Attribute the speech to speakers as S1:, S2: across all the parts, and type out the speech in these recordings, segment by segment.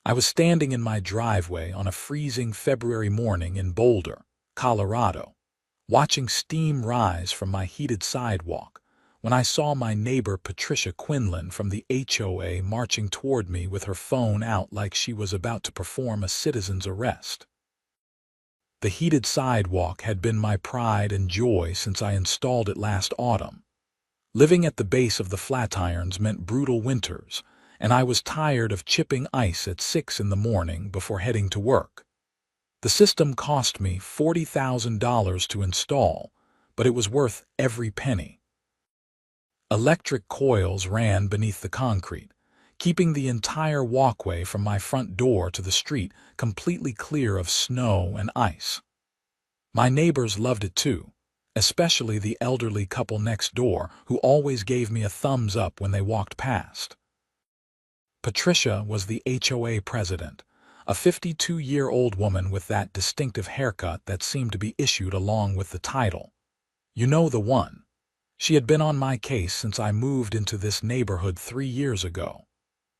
S1: I was standing in my driveway on a freezing February morning in Boulder, Colorado, watching steam rise from my heated sidewalk when I saw my neighbor Patricia Quinlan from the HOA marching toward me with her phone out like she was about to perform a citizen's arrest. The heated sidewalk had been my pride and joy since I installed it last autumn. Living at the base of the Flatirons meant brutal winters, and I was tired of chipping ice at 6 in the morning before heading to work. The system cost me $40,000 to install, but it was worth every penny. Electric coils ran beneath the concrete, keeping the entire walkway from my front door to the street completely clear of snow and ice. My neighbors loved it too, especially the elderly couple next door who always gave me a thumbs up when they walked past. Patricia was the HOA president, a 52-year-old woman with that distinctive haircut that seemed to be issued along with the title. You know the one. She had been on my case since I moved into this neighborhood 3 years ago.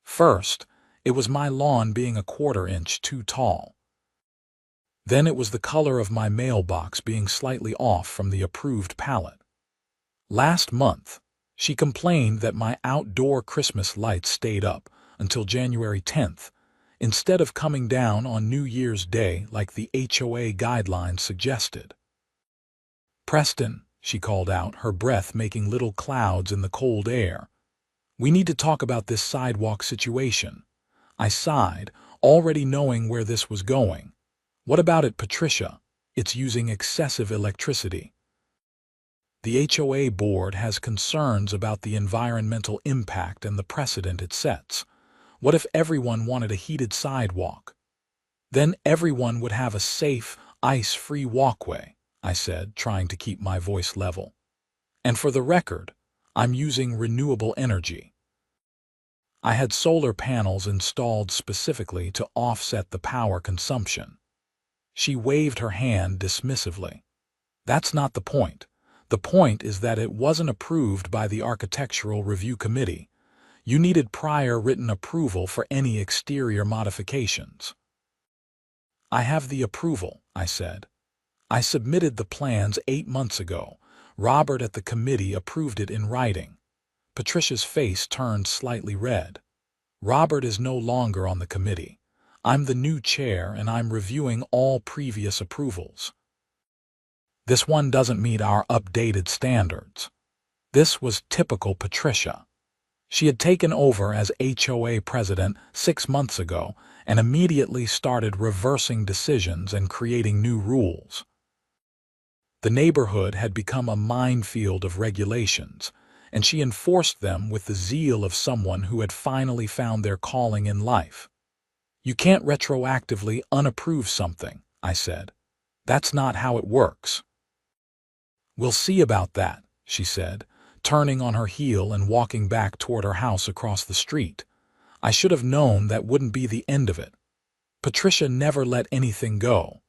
S1: First, it was my lawn being a quarter-inch too tall. Then it was the color of my mailbox being slightly off from the approved palette. Last month, she complained that my outdoor Christmas lights stayed up until January 10th, instead of coming down on New Year's Day like the HOA guidelines suggested. "Preston," she called out, her breath making little clouds in the cold air. "We need to talk about this sidewalk situation." I sighed, already knowing where this was going. "What about it, Patricia? It's using excessive electricity." The HOA board has concerns about the environmental impact and the precedent it sets. What if everyone wanted a heated sidewalk? Then everyone would have a safe, ice-free walkway, I said, trying to keep my voice level. "And for the record, I'm using renewable energy. I had solar panels installed specifically to offset the power consumption." She waved her hand dismissively. "That's not the point. The point is that it wasn't approved by the Architectural Review Committee. You needed prior written approval for any exterior modifications." "I have the approval," I said. "I submitted the plans 8 months ago. Robert at the committee approved it in writing." Patricia's face turned slightly red. "Robert is no longer on the committee. I'm the new chair and I'm reviewing all previous approvals. This one doesn't meet our updated standards." This was typical Patricia. She had taken over as HOA president 6 months ago and immediately started reversing decisions and creating new rules. The neighborhood had become a minefield of regulations, and she enforced them with the zeal of someone who had finally found their calling in life. "You can't retroactively unapprove something," I said. "That's not how it works." "We'll see about that," she said, turning on her heel and walking back toward her house across the street. I should have known that wouldn't be the end of it. Patricia never let anything go.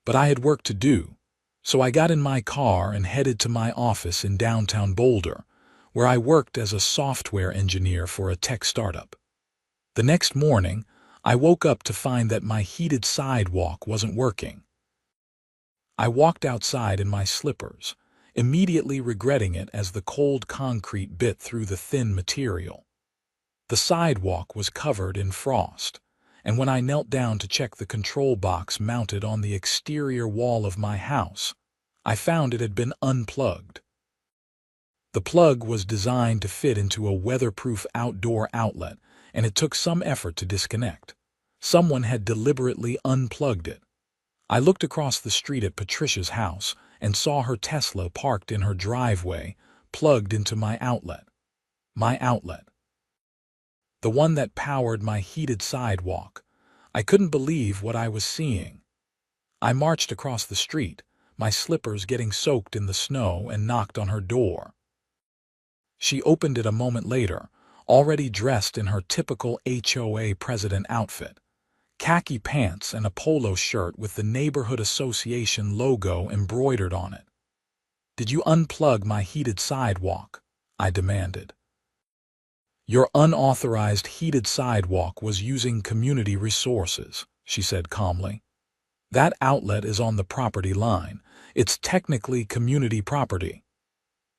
S1: But I had work to do, so I got in my car and headed to my office in downtown Boulder, where I worked as a software engineer for a tech startup. The next morning, I woke up to find that my heated sidewalk wasn't working. I walked outside in my slippers, immediately regretting it as the cold concrete bit through the thin material. The sidewalk was covered in frost, and when I knelt down to check the control box mounted on the exterior wall of my house, I found it had been unplugged. The plug was designed to fit into a weatherproof outdoor outlet, and it took some effort to disconnect. Someone had deliberately unplugged it. I looked across the street at Patricia's house and saw her Tesla parked in her driveway, plugged into my outlet. My outlet. The one that powered my heated sidewalk. I couldn't believe what I was seeing. I marched across the street, my slippers getting soaked in the snow, and knocked on her door. She opened it a moment later, already dressed in her typical HOA president outfit. Khaki pants and a polo shirt with the Neighborhood Association logo embroidered on it. "Did you unplug my heated sidewalk?" I demanded. Your unauthorized heated sidewalk was using community resources, she said calmly. That outlet is on the property line. It's technically community property.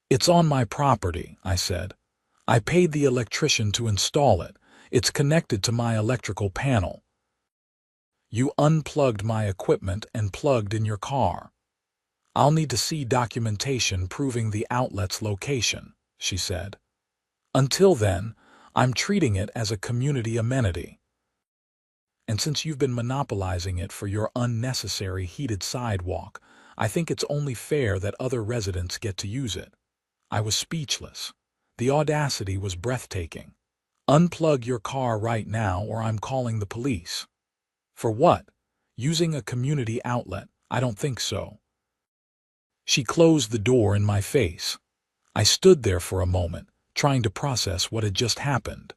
S1: It's on my property, I said. I paid the electrician to install it. It's connected to my electrical panel. You unplugged my equipment and plugged in your car. I'll need to see documentation proving the outlet's location, she said. Until then, I'm treating it as a community amenity. And since you've been monopolizing it for your unnecessary heated sidewalk, I think it's only fair that other residents get to use it. I was speechless. The audacity was breathtaking. Unplug your car right now or I'm calling the police. For what? Using a community outlet? I don't think so. She closed the door in my face. I stood there for a moment, trying to process what had just happened.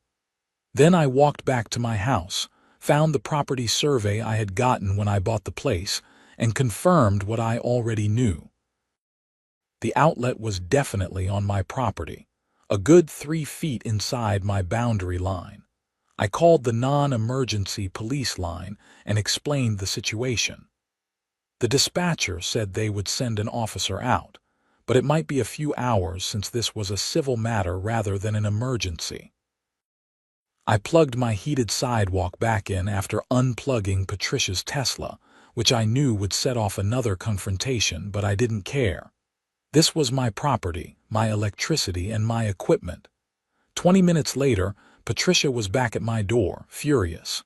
S1: Then I walked back to my house, found the property survey I had gotten when I bought the place, and confirmed what I already knew. The outlet was definitely on my property, a good 3 feet inside my boundary line. I called the non-emergency police line and explained the situation. The dispatcher said they would send an officer out, but it might be a few hours since this was a civil matter rather than an emergency. I plugged my heated sidewalk back in after unplugging Patricia's Tesla, which I knew would set off another confrontation, but I didn't care. This was my property, my electricity, and my equipment. 20 minutes later, Patricia was back at my door, furious.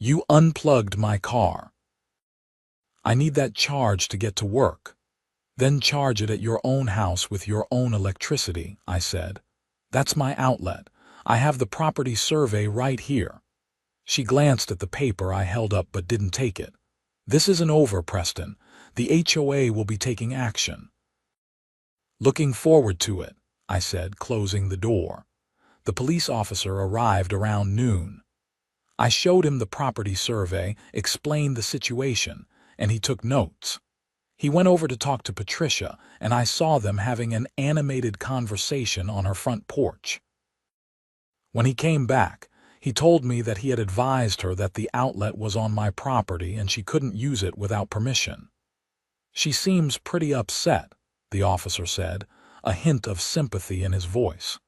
S1: You unplugged my car. I need that charge to get to work. Then charge it at your own house with your own electricity, I said. That's my outlet. I have the property survey right here. She glanced at the paper I held up but didn't take it. This isn't over, Preston. The HOA will be taking action. Looking forward to it, I said, closing the door. The police officer arrived around noon. I showed him the property survey, explained the situation, and he took notes. He went over to talk to Patricia, and I saw them having an animated conversation on her front porch. When he came back, he told me that he had advised her that the outlet was on my property and she couldn't use it without permission. She seems pretty upset, the officer said, a hint of sympathy in his voice.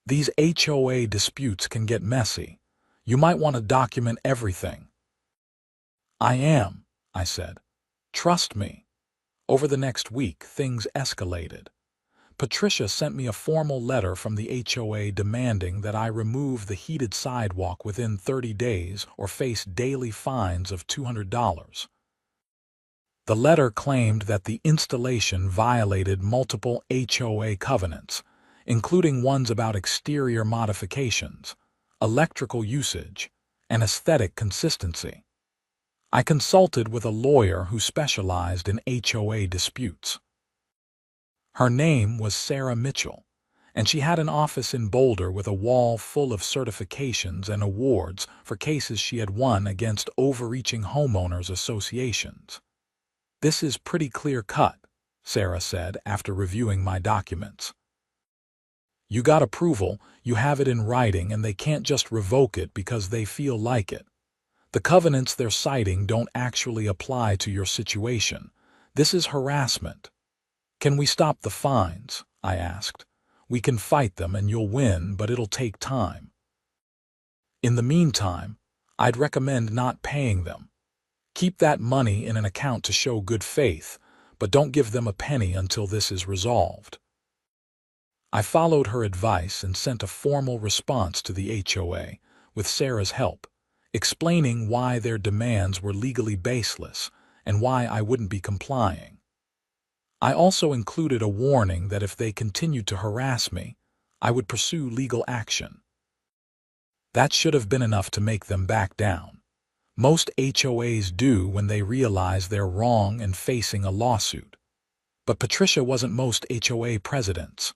S1: These HOA disputes can get messy. You might want to document everything. I am, I said. Trust me. Over the next week, things escalated. Patricia sent me a formal letter from the HOA demanding that I remove the heated sidewalk within 30 days or face daily fines of $200. The letter claimed that the installation violated multiple HOA covenants, including ones about exterior modifications, electrical usage, and aesthetic consistency. I consulted with a lawyer who specialized in HOA disputes. Her name was Sarah Mitchell, and she had an office in Boulder with a wall full of certifications and awards for cases she had won against overreaching homeowners associations. This is pretty clear-cut, Sarah said after reviewing my documents. You got approval, you have it in writing, and they can't just revoke it because they feel like it. The covenants they're citing don't actually apply to your situation. This is harassment. Can we stop the fines? I asked. We can fight them and you'll win, but it'll take time. In the meantime, I'd recommend not paying them. Keep that money in an account to show good faith, but don't give them a penny until this is resolved. I followed her advice and sent a formal response to the HOA, with Sarah's help, explaining why their demands were legally baseless and why I wouldn't be complying. I also included a warning that if they continued to harass me, I would pursue legal action. That should have been enough to make them back down. Most HOAs do when they realize they're wrong and facing a lawsuit. But Patricia wasn't most HOA presidents.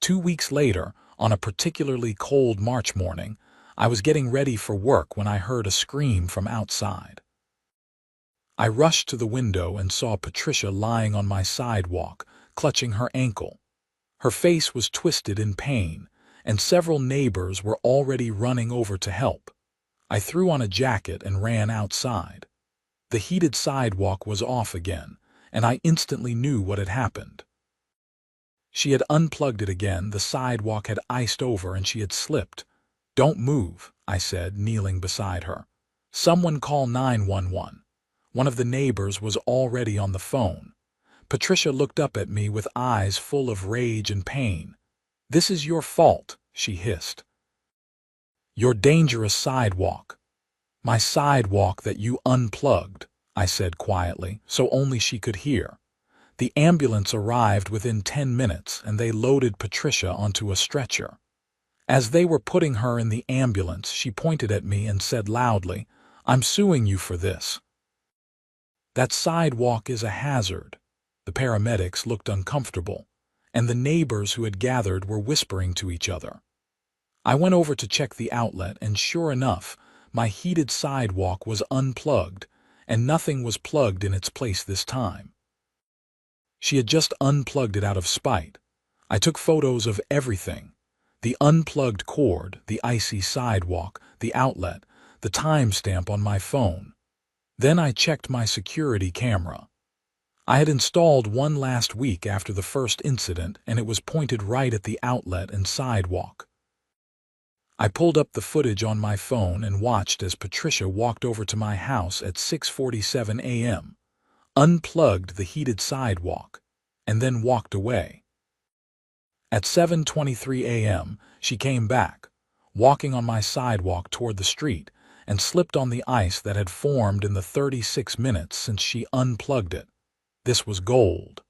S1: 2 weeks later, on a particularly cold March morning, I was getting ready for work when I heard a scream from outside. I rushed to the window and saw Patricia lying on my sidewalk, clutching her ankle. Her face was twisted in pain, and several neighbors were already running over to help. I threw on a jacket and ran outside. The heated sidewalk was off again, and I instantly knew what had happened. She had unplugged it again, the sidewalk had iced over and she had slipped. "Don't move," I said, kneeling beside her. "Someone call 911. One of the neighbors was already on the phone. Patricia looked up at me with eyes full of rage and pain. "This is your fault," she hissed. "Your dangerous sidewalk." "My sidewalk that you unplugged," I said quietly, so only she could hear. The ambulance arrived within 10 minutes and they loaded Patricia onto a stretcher. As they were putting her in the ambulance, she pointed at me and said loudly, "I'm suing you for this." "That sidewalk is a hazard." The paramedics looked uncomfortable, and the neighbors who had gathered were whispering to each other. I went over to check the outlet, and sure enough, my heated sidewalk was unplugged, and nothing was plugged in its place this time. She had just unplugged it out of spite. I took photos of everything: the unplugged cord, the icy sidewalk, the outlet, the timestamp on my phone. Then I checked my security camera. I had installed one last week after the first incident, and it was pointed right at the outlet and sidewalk. I pulled up the footage on my phone and watched as Patricia walked over to my house at 6:47 a.m., unplugged the heated sidewalk, and then walked away. At 7:23 a.m., she came back, walking on my sidewalk toward the street, and slipped on the ice that had formed in the 36 minutes since she unplugged it. This was gold.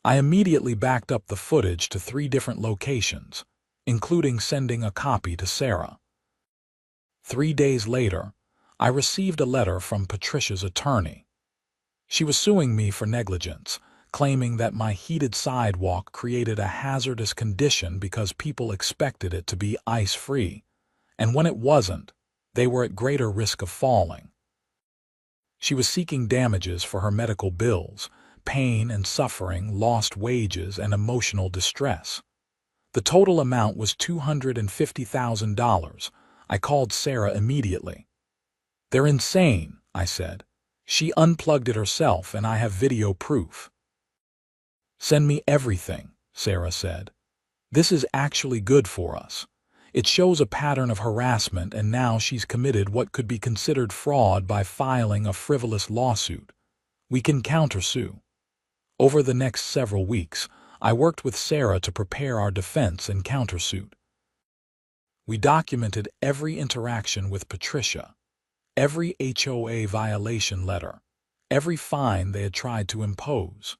S1: I immediately backed up the footage to 3 different locations, including sending a copy to Sarah. 3 days later, I received a letter from Patricia's attorney. She was suing me for negligence, claiming that my heated sidewalk created a hazardous condition because people expected it to be ice-free, and when it wasn't, they were at greater risk of falling. She was seeking damages for her medical bills, pain and suffering, lost wages, and emotional distress. The total amount was $250,000. I called Sarah immediately. "They're insane," I said. "She unplugged it herself and I have video proof." "Send me everything," Sarah said. "This is actually good for us. It shows a pattern of harassment, and now she's committed what could be considered fraud by filing a frivolous lawsuit. We can countersue." Over the next several weeks, I worked with Sarah to prepare our defense and countersuit. We documented every interaction with Patricia, every HOA violation letter, every fine they had tried to impose.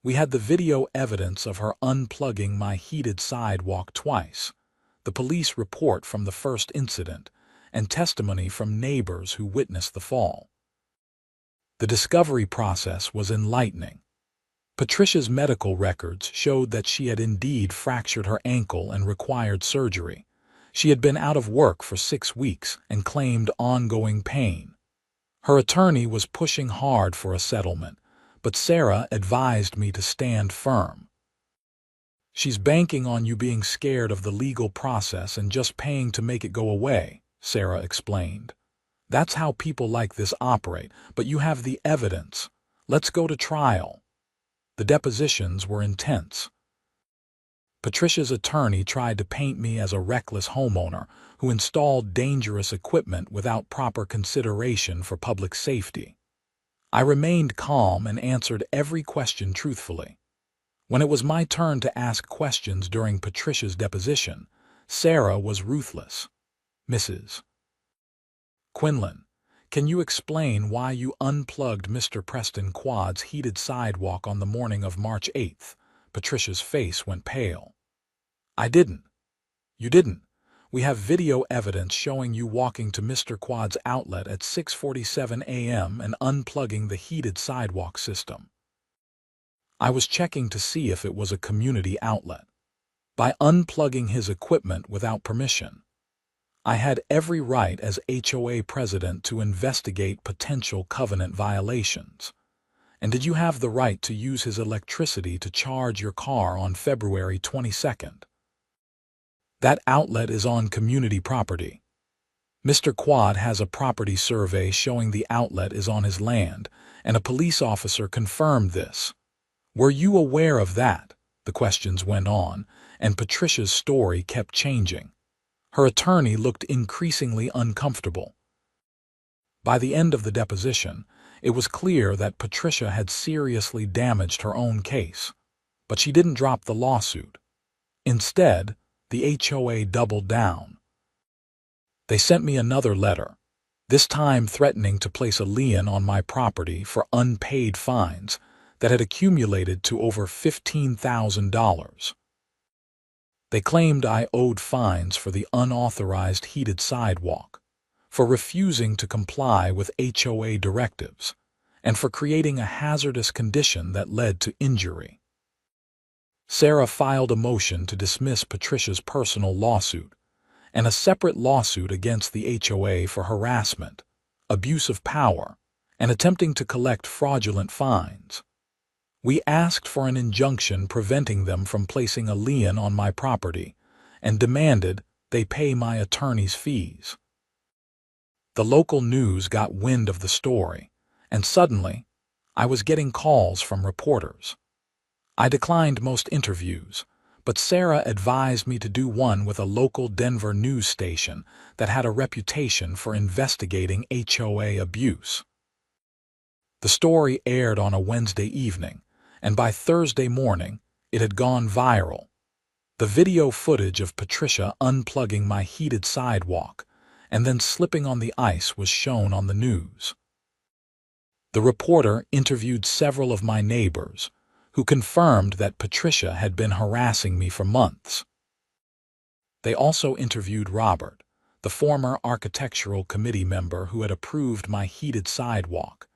S1: We had the video evidence of her unplugging my heated sidewalk twice, the police report from the first incident, and testimony from neighbors who witnessed the fall. The discovery process was enlightening. Patricia's medical records showed that she had indeed fractured her ankle and required surgery. She had been out of work for 6 weeks and claimed ongoing pain. Her attorney was pushing hard for a settlement, but Sarah advised me to stand firm. "She's banking on you being scared of the legal process and just paying to make it go away," Sarah explained. "That's how people like this operate, but you have the evidence. Let's go to trial." The depositions were intense. Patricia's attorney tried to paint me as a reckless homeowner who installed dangerous equipment without proper consideration for public safety. I remained calm and answered every question truthfully. When it was my turn to ask questions during Patricia's deposition, Sarah was ruthless. "Mrs. Quinlan, can you explain why you unplugged Mr. Preston Quad's heated sidewalk on the morning of March 8th? Patricia's face went pale. "I didn't." "You didn't. We have video evidence showing you walking to Mr. Quad's outlet at 6:47 a.m. and unplugging the heated sidewalk system." "I was checking to see if it was a community outlet. By unplugging his equipment without permission, I had every right as HOA president to investigate potential covenant violations. And did you have the right to use his electricity to charge your car on February 22nd? That outlet is on community property. Mr. Quad has a property survey showing the outlet is on his land, and a police officer confirmed this. Were you aware of that? The questions went on, and Patricia's story kept changing. Her attorney looked increasingly uncomfortable. By the end of the deposition, it was clear that Patricia had seriously damaged her own case, but she didn't drop the lawsuit. Instead, the HOA doubled down. They sent me another letter, this time threatening to place a lien on my property for unpaid fines that had accumulated to over $15,000. They claimed I owed fines for the unauthorized heated sidewalk, for refusing to comply with HOA directives, and for creating a hazardous condition that led to injury. Sarah filed a motion to dismiss Patricia's personal lawsuit and a separate lawsuit against the HOA for harassment, abuse of power, and attempting to collect fraudulent fines. We asked for an injunction preventing them from placing a lien on my property and demanded they pay my attorney's fees. The local news got wind of the story, and suddenly, I was getting calls from reporters. I declined most interviews, but Sarah advised me to do one with a local Denver news station that had a reputation for investigating HOA abuse. The story aired on a Wednesday evening, and by Thursday morning, it had gone viral. The video footage of Patricia unplugging my heated sidewalk and then slipping on the ice was shown on the news. The reporter interviewed several of my neighbors, who confirmed that Patricia had been harassing me for months. They also interviewed Robert, the former architectural committee member who had approved my heated sidewalk,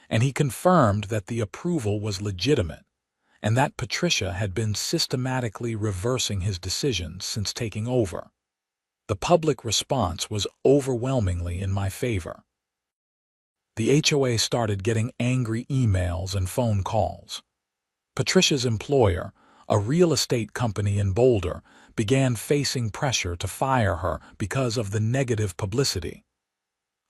S1: and he confirmed that the approval was legitimate and that Patricia had been systematically reversing his decisions since taking over. The public response was overwhelmingly in my favor. The HOA started getting angry emails and phone calls. Patricia's employer, a real estate company in Boulder, began facing pressure to fire her because of the negative publicity.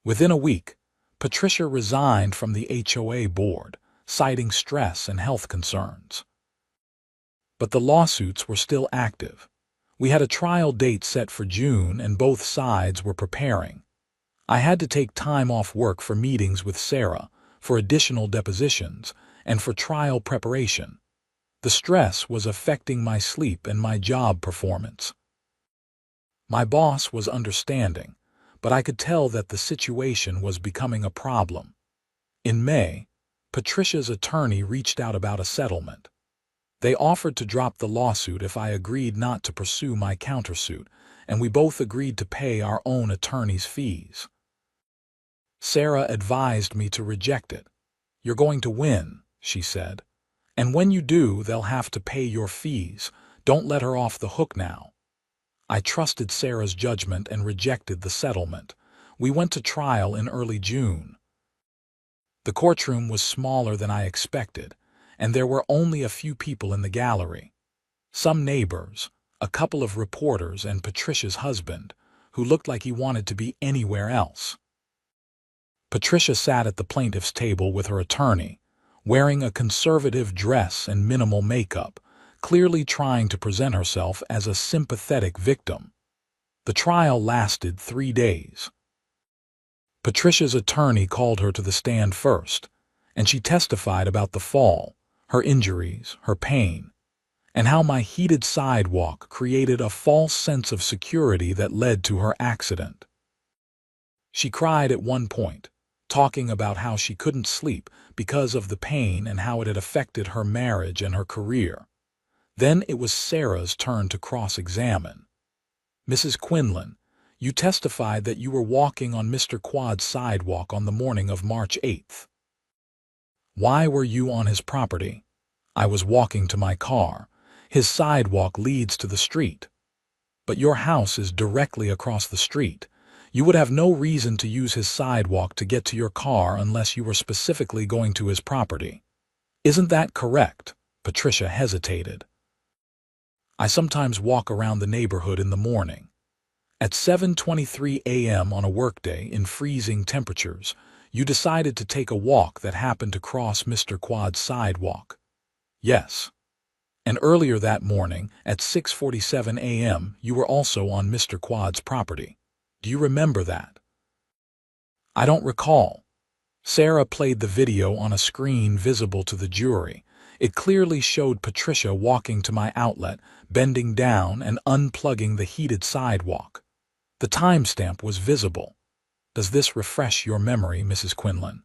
S1: Within a week, Patricia resigned from the HOA board, citing stress and health concerns. But the lawsuits were still active. We had a trial date set for June and both sides were preparing. I had to take time off work for meetings with Sarah, for additional depositions, and for trial preparation. The stress was affecting my sleep and my job performance. My boss was understanding, but I could tell that the situation was becoming a problem. In May, Patricia's attorney reached out about a settlement. They offered to drop the lawsuit if I agreed not to pursue my countersuit, and we both agreed to pay our own attorney's fees. Sarah advised me to reject it. "You're going to win," she said. "And when you do, they'll have to pay your fees. Don't let her off the hook now." I trusted Sarah's judgment and rejected the settlement. We went to trial in early June. The courtroom was smaller than I expected, and there were only a few people in the gallery. Some neighbors, a couple of reporters, and Patricia's husband, who looked like he wanted to be anywhere else. Patricia sat at the plaintiff's table with her attorney, wearing a conservative dress and minimal makeup, clearly trying to present herself as a sympathetic victim. The trial lasted 3 days. Patricia's attorney called her to the stand first, and she testified about the fall, her injuries, her pain, and how my heated sidewalk created a false sense of security that led to her accident. She cried at one point, talking about how she couldn't sleep because of the pain and how it had affected her marriage and her career. Then it was Sarah's turn to cross-examine. "Mrs. Quinlan, you testified that you were walking on Mr. Quad's sidewalk on the morning of March 8th. Why were you on his property?" "I was walking to my car. His sidewalk leads to the street." "But your house is directly across the street. You would have no reason to use his sidewalk to get to your car unless you were specifically going to his property. Isn't that correct?" Patricia hesitated. I sometimes walk around the neighborhood in the morning. At 7:23 a.m. on a workday in freezing temperatures, you decided to take a walk that happened to cross Mr. Quad's sidewalk. Yes. And earlier that morning, at 6:47 a.m., you were also on Mr. Quad's property. Do you remember that? I don't recall. Sarah played the video on a screen visible to the jury. It clearly showed Patricia walking to my outlet, bending down and unplugging the heated sidewalk. The timestamp was visible. Does this refresh your memory, Mrs. Quinlan?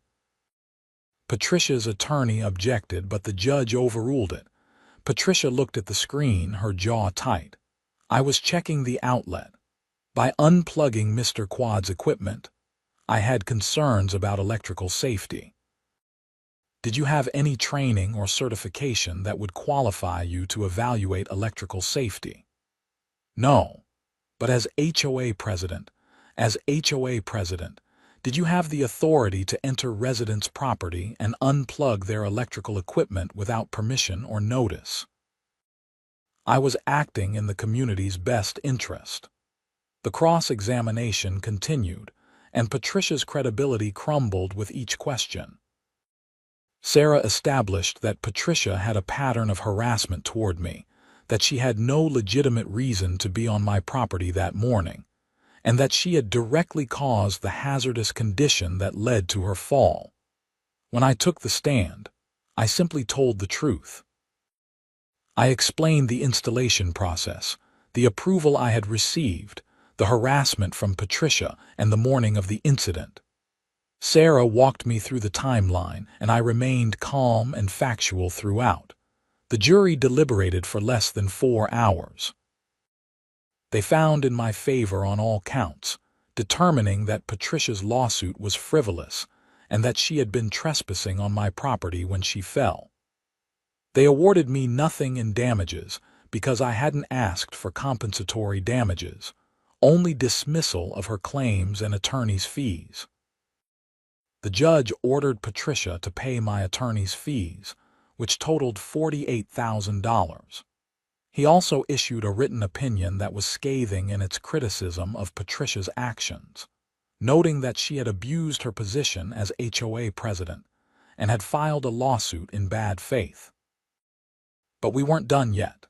S1: Patricia's attorney objected, but the judge overruled it. Patricia looked at the screen, her jaw tight. I was checking the outlet. By unplugging Mr. Quad's equipment, I had concerns about electrical safety. Did you have any training or certification that would qualify you to evaluate electrical safety? No. But as HOA president, did you have the authority to enter residents' property and unplug their electrical equipment without permission or notice? I was acting in the community's best interest. The cross-examination continued, and Patricia's credibility crumbled with each question. Sarah established that Patricia had a pattern of harassment toward me, that she had no legitimate reason to be on my property that morning, and that she had directly caused the hazardous condition that led to her fall. When I took the stand, I simply told the truth. I explained the installation process, the approval I had received, the harassment from Patricia, and the morning of the incident. Sarah walked me through the timeline, and I remained calm and factual throughout. The jury deliberated for less than 4 hours. They found in my favor on all counts, determining that Patricia's lawsuit was frivolous and that she had been trespassing on my property when she fell. They awarded me nothing in damages because I hadn't asked for compensatory damages, only dismissal of her claims and attorney's fees. The judge ordered Patricia to pay my attorney's fees, which totaled $48,000. He also issued a written opinion that was scathing in its criticism of Patricia's actions, noting that she had abused her position as HOA president and had filed a lawsuit in bad faith. But we weren't done yet.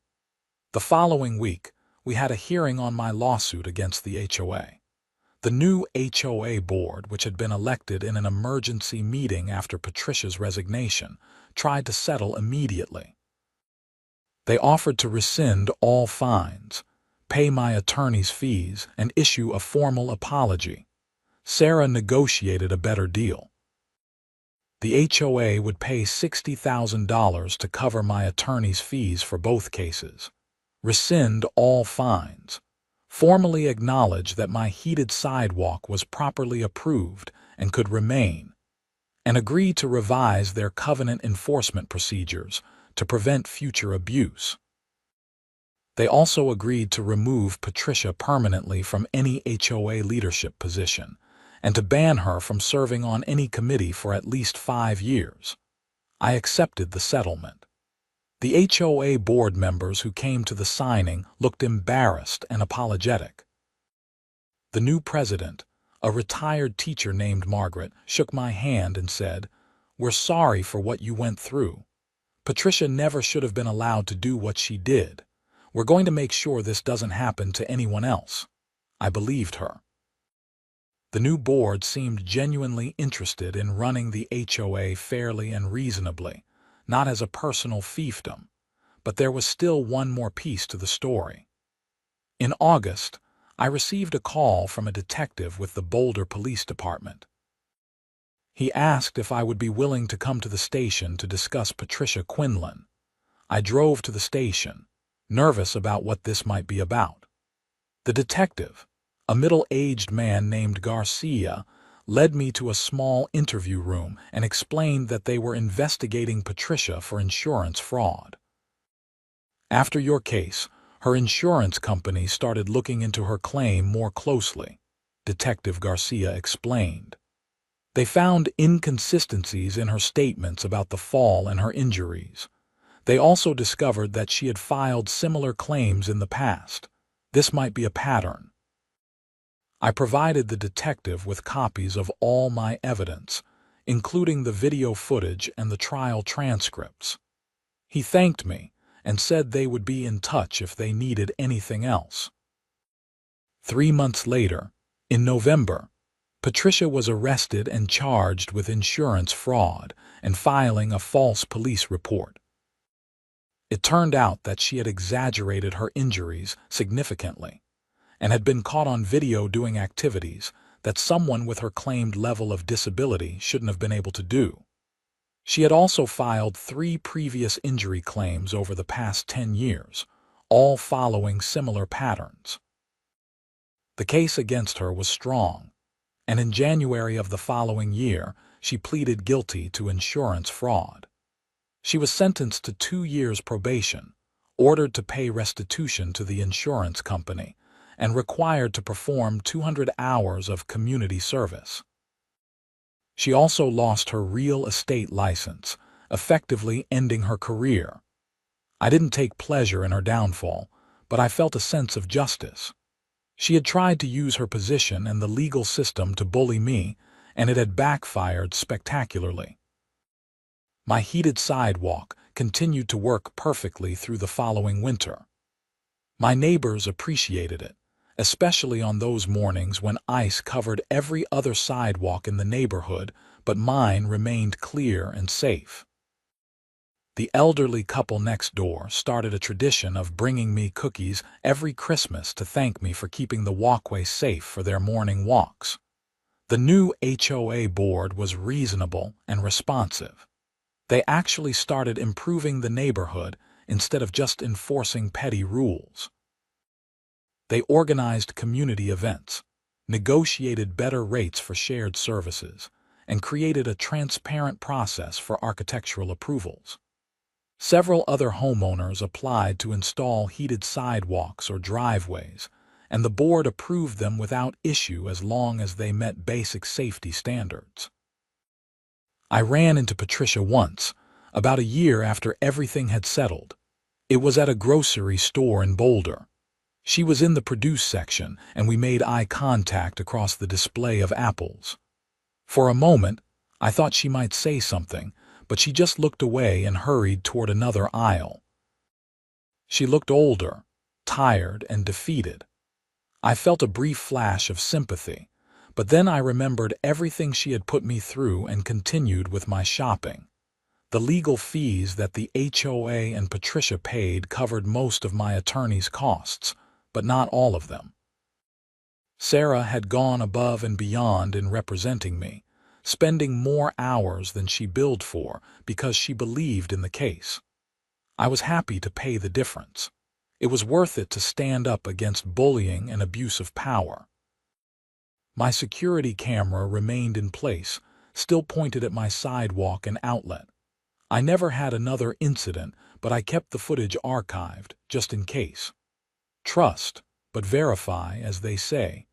S1: The following week, we had a hearing on my lawsuit against the HOA. The new HOA board, which had been elected in an emergency meeting after Patricia's resignation, tried to settle immediately. They offered to rescind all fines, pay my attorney's fees, and issue a formal apology. Sarah negotiated a better deal. The HOA would pay $60,000 to cover my attorney's fees for both cases, rescind all fines, formally acknowledge that my heated sidewalk was properly approved and could remain, and agree to revise their covenant enforcement procedures to prevent future abuse. They also agreed to remove Patricia permanently from any HOA leadership position and to ban her from serving on any committee for at least 5 years. I accepted the settlement. The HOA board members who came to the signing looked embarrassed and apologetic. The new president, a retired teacher named Margaret, shook my hand and said, "We're sorry for what you went through. Patricia never should have been allowed to do what she did. We're going to make sure this doesn't happen to anyone else." I believed her. The new board seemed genuinely interested in running the HOA fairly and reasonably, not as a personal fiefdom, but there was still one more piece to the story. In August, I received a call from a detective with the Boulder Police Department. He asked if I would be willing to come to the station to discuss Patricia Quinlan. I drove to the station, nervous about what this might be about. The detective, a middle-aged man named Garcia, led me to a small interview room and explained that they were investigating Patricia for insurance fraud. After your case, her insurance company started looking into her claim more closely, Detective Garcia explained. They found inconsistencies in her statements about the fall and her injuries. They also discovered that she had filed similar claims in the past. This might be a pattern. I provided the detective with copies of all my evidence, including the video footage and the trial transcripts. He thanked me and said they would be in touch if they needed anything else. 3 months later, in November, Patricia was arrested and charged with insurance fraud and filing a false police report. It turned out that she had exaggerated her injuries significantly and had been caught on video doing activities that someone with her claimed level of disability shouldn't have been able to do. She had also filed 3 previous injury claims over the past 10 years, all following similar patterns. The case against her was strong, and in January of the following year, she pleaded guilty to insurance fraud. She was sentenced to 2 years probation, ordered to pay restitution to the insurance company, and required to perform 200 hours of community service. She also lost her real estate license, effectively ending her career. I didn't take pleasure in her downfall, but I felt a sense of justice. She had tried to use her position and the legal system to bully me, and it had backfired spectacularly. My heated sidewalk continued to work perfectly through the following winter. My neighbors appreciated it, especially on those mornings when ice covered every other sidewalk in the neighborhood, but mine remained clear and safe. The elderly couple next door started a tradition of bringing me cookies every Christmas to thank me for keeping the walkway safe for their morning walks. The new HOA board was reasonable and responsive. They actually started improving the neighborhood instead of just enforcing petty rules. They organized community events, negotiated better rates for shared services, and created a transparent process for architectural approvals. Several other homeowners applied to install heated sidewalks or driveways, and the board approved them without issue as long as they met basic safety standards. I ran into Patricia once, about a year after everything had settled. It was at a grocery store in Boulder. She was in the produce section, and we made eye contact across the display of apples. For a moment, I thought she might say something, but she just looked away and hurried toward another aisle. She looked older, tired, and defeated. I felt a brief flash of sympathy, but then I remembered everything she had put me through and continued with my shopping. The legal fees that the HOA and Patricia paid covered most of my attorney's costs, but not all of them. Sarah had gone above and beyond in representing me, spending more hours than she billed for because she believed in the case. I was happy to pay the difference. It was worth it to stand up against bullying and abuse of power. My security camera remained in place, still pointed at my sidewalk and outlet. I never had another incident, but I kept the footage archived, just in case. Trust, but verify, as they say.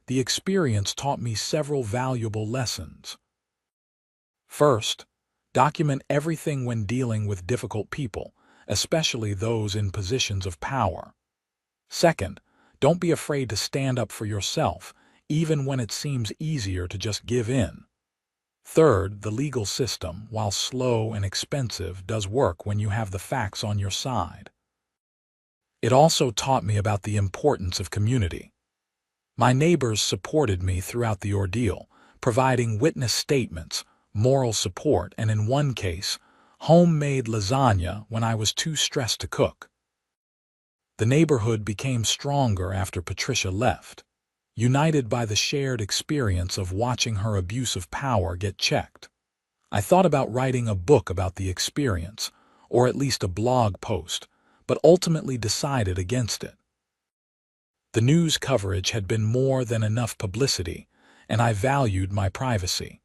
S1: The experience taught me several valuable lessons. First, document everything when dealing with difficult people, especially those in positions of power. Second, don't be afraid to stand up for yourself, even when it seems easier to just give in. Third, the legal system, while slow and expensive, does work when you have the facts on your side. It also taught me about the importance of community. My neighbors supported me throughout the ordeal, providing witness statements, moral support, and in one case, homemade lasagna when I was too stressed to cook. The neighborhood became stronger after Patricia left, united by the shared experience of watching her abuse of power get checked. I thought about writing a book about the experience, or at least a blog post, but ultimately decided against it. The news coverage had been more than enough publicity, and I valued my privacy.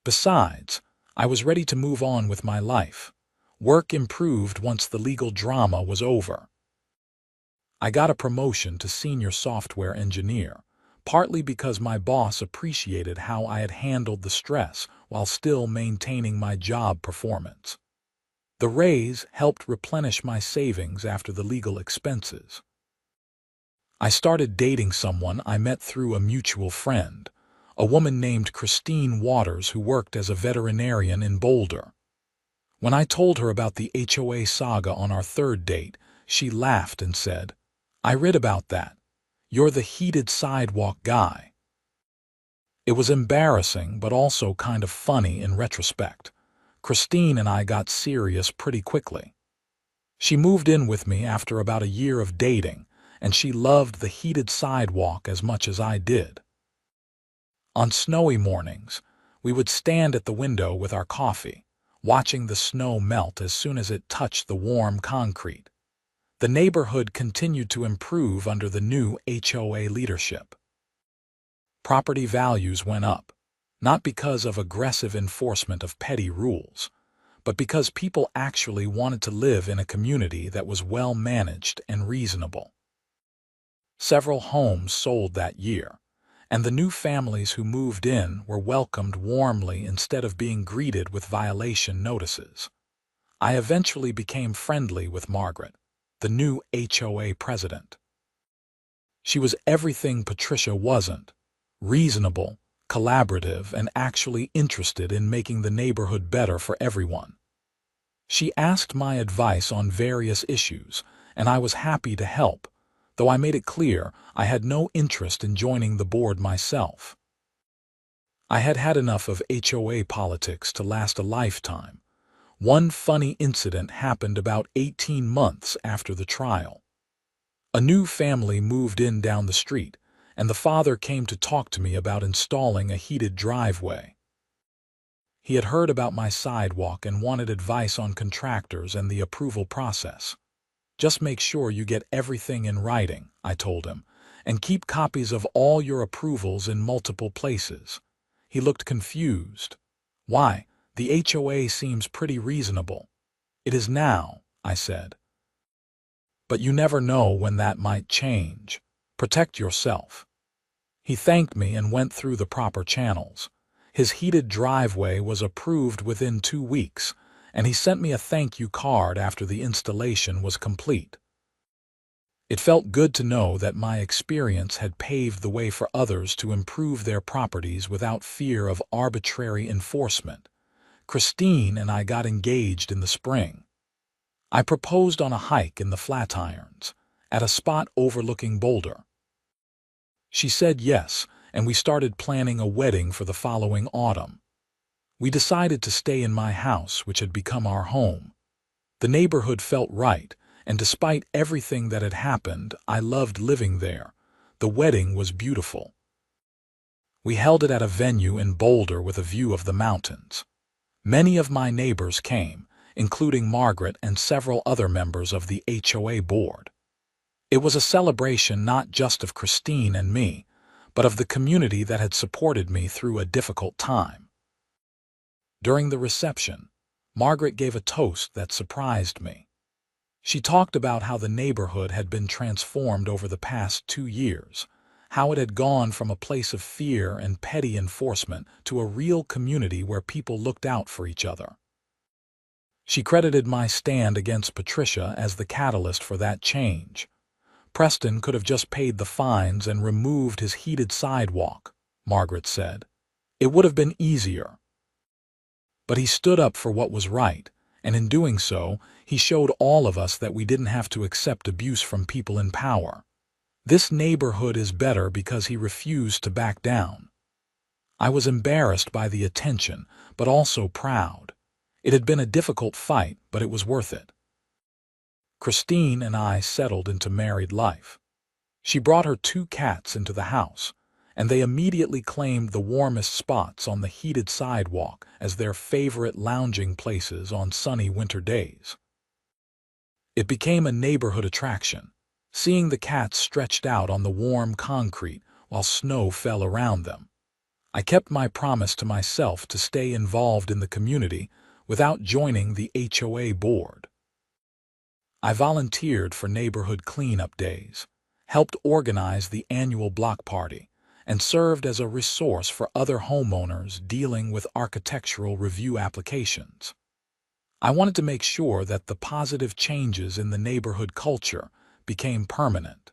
S1: Besides, I was ready to move on with my life. Work improved once the legal drama was over. I got a promotion to senior software engineer, partly because my boss appreciated how I had handled the stress while still maintaining my job performance. The raise helped replenish my savings after the legal expenses. I started dating someone I met through a mutual friend, a woman named Christine Waters who worked as a veterinarian in Boulder. When I told her about the HOA saga on our third date, she laughed and said, "I read about that. You're the heated sidewalk guy." It was embarrassing, but also kind of funny in retrospect. Christine and I got serious pretty quickly. She moved in with me after about a year of dating, and she loved the heated sidewalk as much as I did. On snowy mornings, we would stand at the window with our coffee, watching the snow melt as soon as it touched the warm concrete. The neighborhood continued to improve under the new HOA leadership. Property values went up, not because of aggressive enforcement of petty rules, but because people actually wanted to live in a community that was well managed and reasonable. Several homes sold that year, and the new families who moved in were welcomed warmly instead of being greeted with violation notices. I eventually became friendly with Margaret, the new HOA president. She was everything Patricia wasn't: reasonable, collaborative, and actually interested in making the neighborhood better for everyone. She asked my advice on various issues, and I was happy to help, though I made it clear I had no interest in joining the board myself. I had had enough of HOA politics to last a lifetime. One funny incident happened about 18 months after the trial. A new family moved in down the street, and the father came to talk to me about installing a heated driveway. He had heard about my sidewalk and wanted advice on contractors and the approval process. "Just make sure you get everything in writing," I told him, "and keep copies of all your approvals in multiple places." He looked confused. "Why, the HOA seems pretty reasonable." "It is now," I said. "But you never know when that might change. Protect yourself." He thanked me and went through the proper channels. His heated driveway was approved within 2 weeks, and he sent me a thank you card after the installation was complete. It felt good to know that my experience had paved the way for others to improve their properties without fear of arbitrary enforcement. Christine and I got engaged in the spring. I proposed on a hike in the Flatirons, at a spot overlooking Boulder. She said yes, and we started planning a wedding for the following autumn. We decided to stay in my house, which had become our home. The neighborhood felt right, and despite everything that had happened, I loved living there. The wedding was beautiful. We held it at a venue in Boulder with a view of the mountains. Many of my neighbors came, including Margaret and several other members of the HOA board. It was a celebration not just of Christine and me, but of the community that had supported me through a difficult time. During the reception, Margaret gave a toast that surprised me. She talked about how the neighborhood had been transformed over the past 2 years, how it had gone from a place of fear and petty enforcement to a real community where people looked out for each other. She credited my stand against Patricia as the catalyst for that change. "Preston could have just paid the fines and removed his heated sidewalk," Margaret said. "It would have been easier." But he stood up for what was right, and in doing so, he showed all of us that we didn't have to accept abuse from people in power. This neighborhood is better because he refused to back down. I was embarrassed by the attention, but also proud. It had been a difficult fight, but it was worth it. Christine and I settled into married life. She brought her 2 cats into the house, and they immediately claimed the warmest spots on the heated sidewalk as their favorite lounging places on sunny winter days. It became a neighborhood attraction, seeing the cats stretched out on the warm concrete while snow fell around them. I kept my promise to myself to stay involved in the community without joining the HOA board. I volunteered for neighborhood cleanup days, helped organize the annual block party, and served as a resource for other homeowners dealing with architectural review applications. I wanted to make sure that the positive changes in the neighborhood culture became permanent.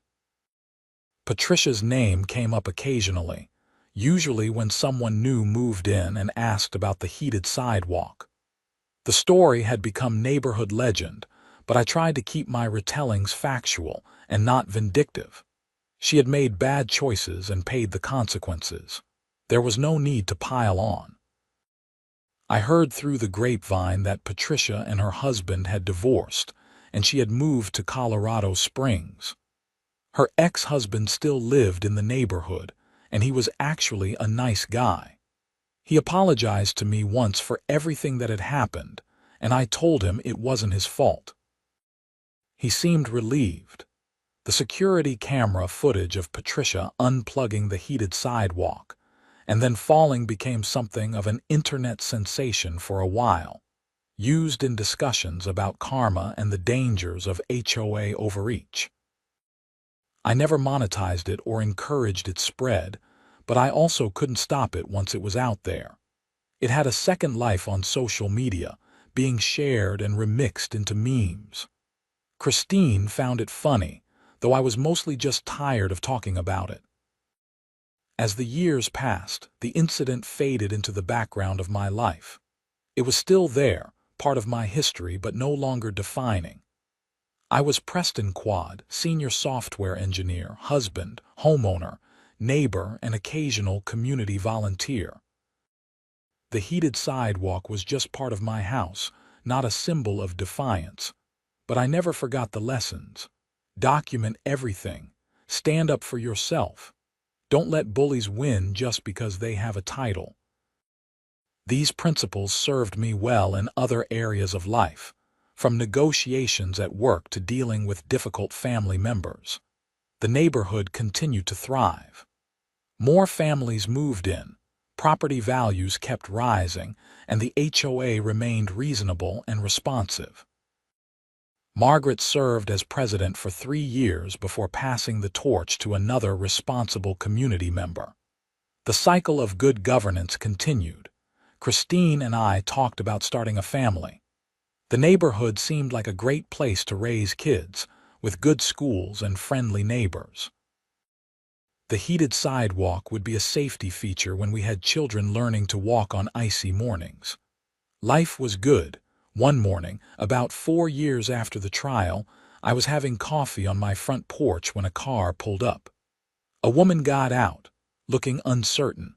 S1: Patricia's name came up occasionally, usually when someone new moved in and asked about the heated sidewalk. The story had become neighborhood legend, but I tried to keep my retellings factual and not vindictive. She had made bad choices and paid the consequences. There was no need to pile on. I heard through the grapevine that Patricia and her husband had divorced, and she had moved to Colorado Springs. Her ex-husband still lived in the neighborhood, and he was actually a nice guy. He apologized to me once for everything that had happened, and I told him it wasn't his fault. He seemed relieved. The security camera footage of Patricia unplugging the heated sidewalk and then falling became something of an internet sensation for a while, used in discussions about karma and the dangers of HOA overreach. I never monetized it or encouraged its spread, but I also couldn't stop it once it was out there. It had a second life on social media, being shared and remixed into memes. Christine found it funny, though I was mostly just tired of talking about it. As the years passed, the incident faded into the background of my life. It was still there, part of my history, but no longer defining. I was Preston Quad, senior software engineer, husband, homeowner, neighbor, and occasional community volunteer. The heated sidewalk was just part of my house, not a symbol of defiance. But I never forgot the lessons. Document everything. Stand up for yourself. Don't let bullies win just because they have a title. These principles served me well in other areas of life, from negotiations at work to dealing with difficult family members. The neighborhood continued to thrive. More families moved in, property values kept rising, and the HOA remained reasonable and responsive. Margaret served as president for 3 years before passing the torch to another responsible community member. The cycle of good governance continued. Christine and I talked about starting a family. The neighborhood seemed like a great place to raise kids, with good schools and friendly neighbors. The heated sidewalk would be a safety feature when we had children learning to walk on icy mornings. Life was good. One morning, about 4 years after the trial, I was having coffee on my front porch when a car pulled up. A woman got out, looking uncertain.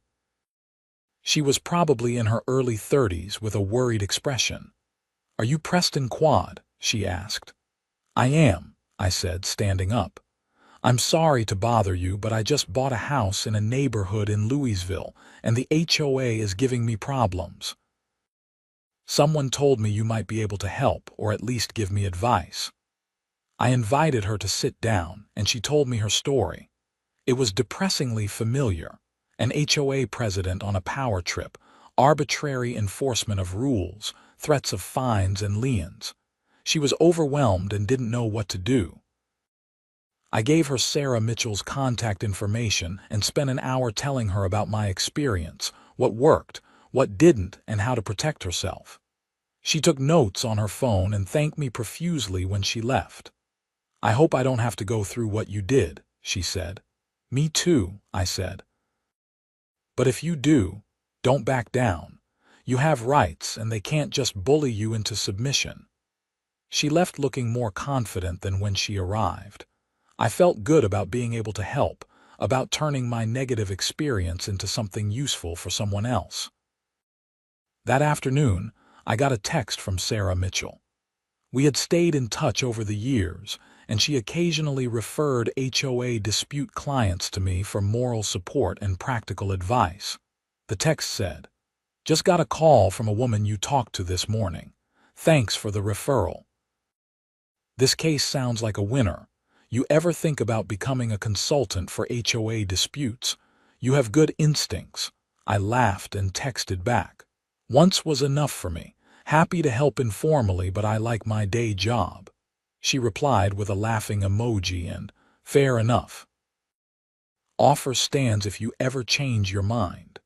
S1: She was probably in her early 30s with a worried expression. "Are you Preston Quad?" she asked. "I am," I said, standing up. "I'm sorry to bother you, but I just bought a house in a neighborhood in Louisville, and the HOA is giving me problems. Someone told me you might be able to help, or at least give me advice." I invited her to sit down, and she told me her story. It was depressingly familiar. An HOA president on a power trip, arbitrary enforcement of rules, threats of fines and liens. She was overwhelmed and didn't know what to do. I gave her Sarah Mitchell's contact information and spent an hour telling her about my experience, what worked, what didn't, and how to protect herself. She took notes on her phone and thanked me profusely when she left. "I hope I don't have to go through what you did," she said. "Me too," I said. "But if you do, don't back down. You have rights, and they can't just bully you into submission." She left looking more confident than when she arrived. I felt good about being able to help, about turning my negative experience into something useful for someone else. That afternoon, I got a text from Sarah Mitchell. We had stayed in touch over the years, and she occasionally referred HOA dispute clients to me for moral support and practical advice. The text said, "Just got a call from a woman you talked to this morning. Thanks for the referral. This case sounds like a winner. You ever think about becoming a consultant for HOA disputes? You have good instincts." I laughed and texted back. "Once was enough for me. Happy to help informally, but I like my day job." She replied with a laughing emoji and, "Fair enough. Offer stands if you ever change your mind."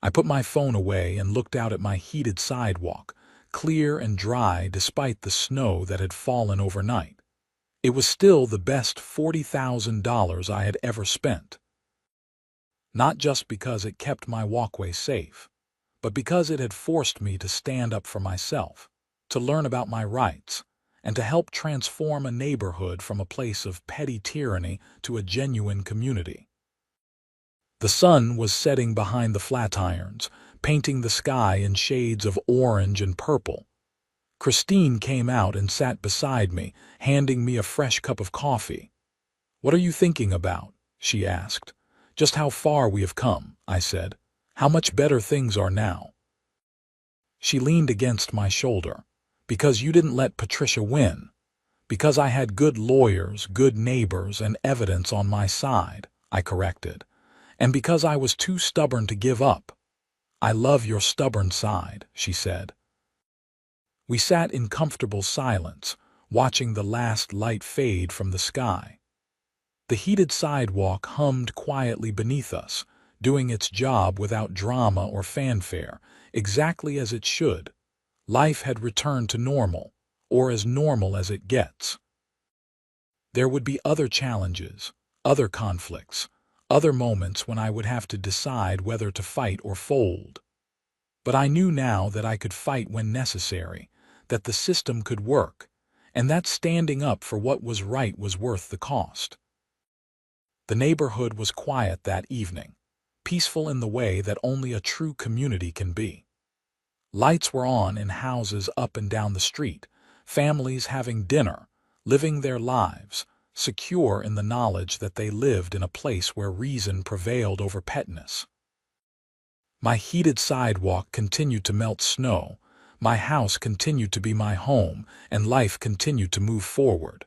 S1: I put my phone away and looked out at my heated sidewalk, clear and dry despite the snow that had fallen overnight. It was still the best $40,000 I had ever spent. Not just because it kept my walkway safe, but because it had forced me to stand up for myself, to learn about my rights, and to help transform a neighborhood from a place of petty tyranny to a genuine community. The sun was setting behind the flatirons, painting the sky in shades of orange and purple. Christine came out and sat beside me, handing me a fresh cup of coffee. "What are you thinking about?" she asked. "Just how far we have come," I said. "How much better things are now." She leaned against my shoulder. "Because you didn't let Patricia win. Because I had good lawyers, good neighbors, and evidence on my side," I corrected. "And because I was too stubborn to give up." "I love your stubborn side," she said. We sat in comfortable silence, watching the last light fade from the sky. The heated sidewalk hummed quietly beneath us, doing its job without drama or fanfare, exactly as it should. Life had returned to normal, or as normal as it gets. There would be other challenges, other conflicts, other moments when I would have to decide whether to fight or fold. But I knew now that I could fight when necessary, that the system could work, and that standing up for what was right was worth the cost. The neighborhood was quiet that evening, peaceful in the way that only a true community can be. Lights were on in houses up and down the street, families having dinner, living their lives, secure in the knowledge that they lived in a place where reason prevailed over pettiness. My heated sidewalk continued to melt snow, my house continued to be my home, and life continued to move forward.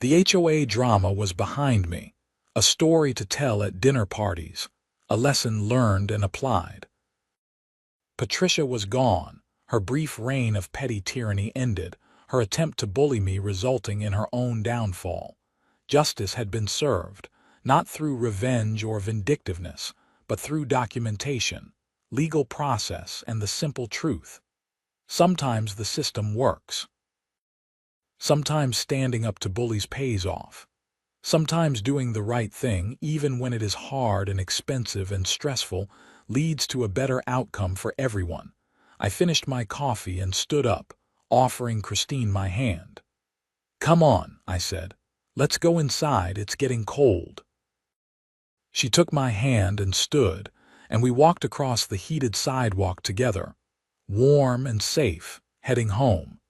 S1: The HOA drama was behind me, a story to tell at dinner parties, a lesson learned and applied. Patricia was gone, her brief reign of petty tyranny ended, her attempt to bully me resulting in her own downfall. Justice had been served, not through revenge or vindictiveness, but through documentation, legal process, and the simple truth. Sometimes the system works. Sometimes standing up to bullies pays off. Sometimes doing the right thing, even when it is hard and expensive and stressful, leads to a better outcome for everyone. I finished my coffee and stood up, offering Christine my hand. "Come on," I said. "Let's go inside, it's getting cold." She took my hand and stood, and we walked across the heated sidewalk together, warm and safe, heading home,